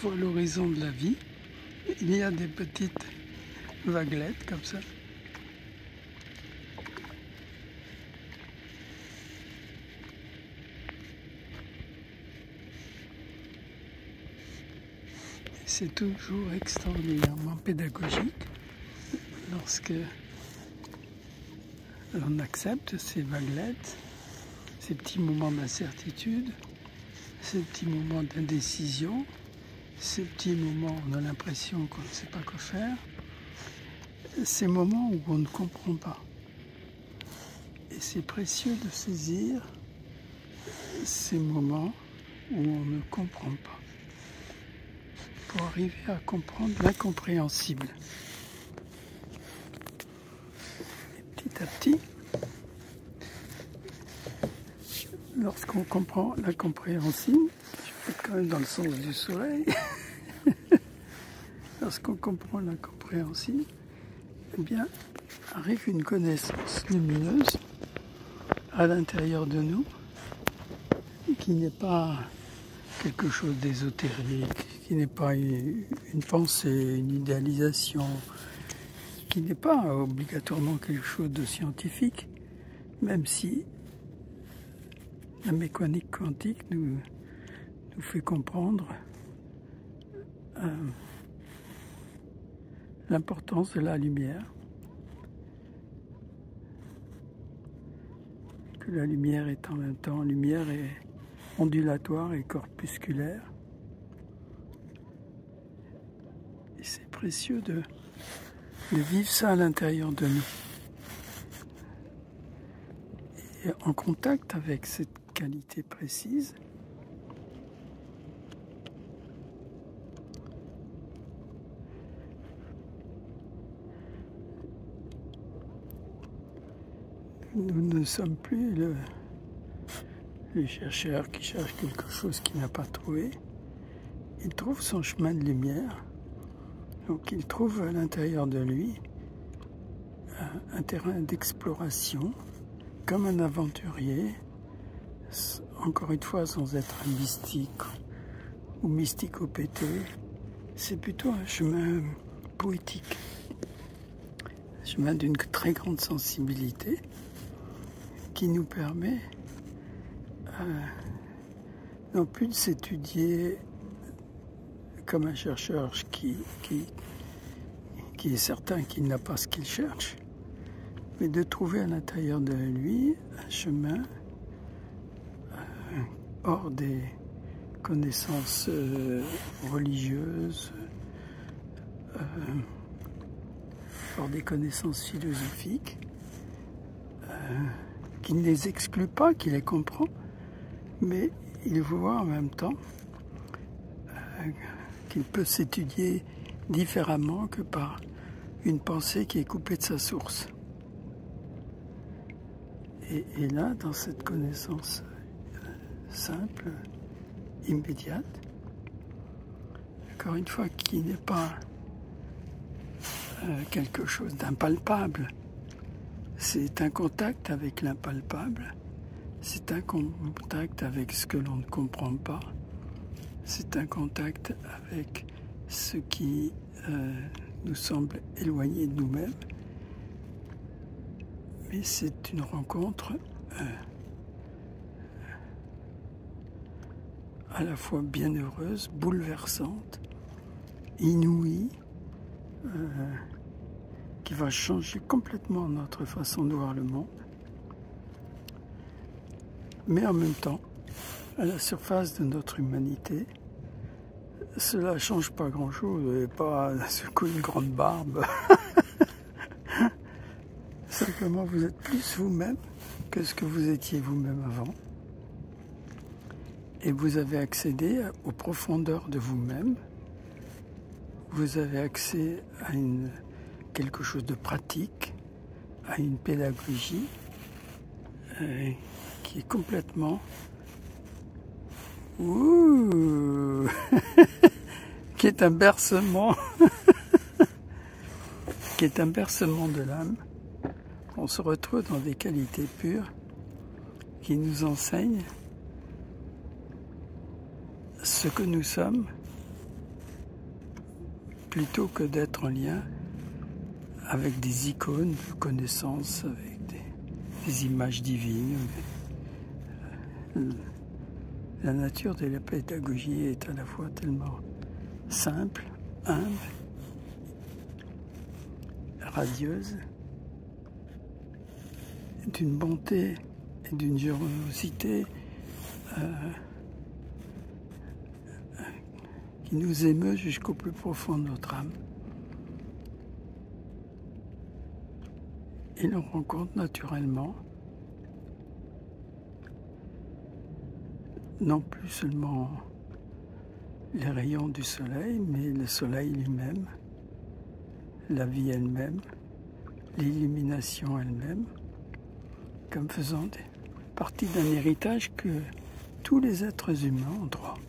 fois l'horizon de la vie, il y a des petites vaguelettes comme ça. C'est toujours extraordinairement pédagogique lorsque l'on accepte ces vaguelettes, ces petits moments d'incertitude, ces petits moments d'indécision, ces petits moments où on a l'impression qu'on ne sait pas quoi faire, ces moments où on ne comprend pas. Et c'est précieux de saisir ces moments où on ne comprend pas, pour arriver à comprendre l'incompréhensible. Et petit à petit, lorsqu'on comprend l'incompréhensible, je vais quand même dans le sens du soleil, lorsqu'on comprend l'incompréhensible, eh bien, arrive une connaissance lumineuse à l'intérieur de nous, qui n'est pas quelque chose d'ésotérique, qui n'est pas une pensée, une idéalisation, qui n'est pas obligatoirement quelque chose de scientifique, même si la mécanique quantique nous fait comprendre l'importance de la lumière, que la lumière est en même temps, lumière est ondulatoire et corpusculaire. Et c'est précieux de vivre ça à l'intérieur de nous. Et en contact avec cette qualité précise, nous ne sommes plus les chercheurs qui cherchent quelque chose qu'il n'a pas trouvé. Il trouve son chemin de lumière, donc il trouve à l'intérieur de lui un terrain d'exploration, comme un aventurier, encore une fois sans être un mystique ou mysticopété, c'est plutôt un chemin poétique, un chemin d'une très grande sensibilité qui nous permet non plus de s'étudier comme un chercheur qui est certain qu'il n'a pas ce qu'il cherche, mais de trouver à l'intérieur de lui un chemin hors des connaissances religieuses, hors des connaissances philosophiques, qui ne les exclut pas, qui les comprend, mais il voit en même temps qu'il peut s'étudier différemment que par une pensée qui est coupée de sa source. Et là, dans cette connaissance simple, immédiate, encore une fois, qui n'est pas quelque chose d'impalpable, c'est un contact avec l'impalpable, c'est un contact avec ce que l'on ne comprend pas, c'est un contact avec ce qui nous semble éloigné de nous-mêmes, mais c'est une rencontre à la fois bienheureuse, bouleversante, inouïe, qui va changer complètement notre façon de voir le monde, mais en même temps, à la surface de notre humanité, cela ne change pas grand-chose. Vous n'avez pas d'un seul coup une grande barbe. Simplement, vous êtes plus vous-même que ce que vous étiez vous-même avant. Et vous avez accédé aux profondeurs de vous-même. Vous avez accès à quelque chose de pratique, à une pédagogie qui est complètement... Ouh qui est un bercement qui est un bercement de l'âme. On se retrouve dans des qualités pures qui nous enseignent ce que nous sommes plutôt que d'être en lien avec des icônes de connaissances, avec des images divines. La nature de la pédagogie est à la fois tellement simple, humble, radieuse, d'une bonté et d'une générosité qui nous émeut jusqu'au plus profond de notre âme. Et l'on rencontre naturellement non plus seulement les rayons du soleil, mais le soleil lui-même, la vie elle-même, l'illumination elle-même, comme faisant partie d'un héritage que tous les êtres humains ont droit.